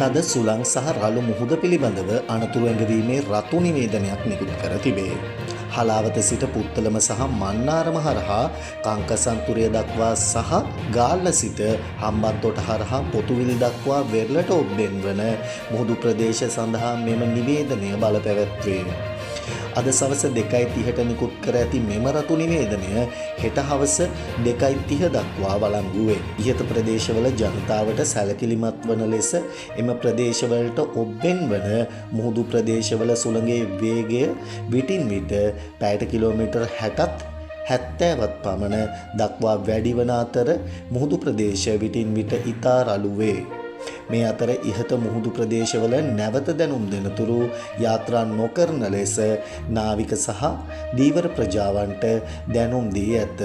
තද සුළං සහ රළු මුහුද පිළිබඳව අනතුරු ඇඟවීමේ රතු නිවේදනයක් නිකුත් කර තිබේ. හලාවත සිට පුත්තලම සහ මන්නාරම හරහා කංකසන්තුරය දක්වා සහ ගාල්ල සිට හම්බන්තොට හරහා පොතුවිල් දක්වා වෙරළට ඔබ්බෙන් වන මුහුදු ප්‍රදේශ සඳහා මෙම නිවේදනය බලපැවැත්වේ. අද සවස 2:30ට නිකුත් කර ඇති මෙම රතු නිවේදනය හෙට හවස 2:30 දක්වා වළංගු වේ. ඉහත ප්‍රදේශවල ජනතාවට සැලකිලිමත් වන ලෙස එම ප්‍රදේශවලට ඔබ්බෙන් වන මුහුදු ප්‍රදේශවල සුළඟේ වේගය විටින් විට පැයට කිලෝමීටර් 60ත් 70වත් පමණ දක්වා වැඩි වන අතර මුහුදු ප්‍රදේශ විටින් විට ඉතා රළු වේ. මේ අතර ඉහත මුහුදු ප්‍රදේශවල නැවත දැනුම් දෙනතුරු යාත්‍රා නොකරන ලෙස නාවික සහ ධීවර ප්‍රජාවන්ට දැනුම් දී ඇත.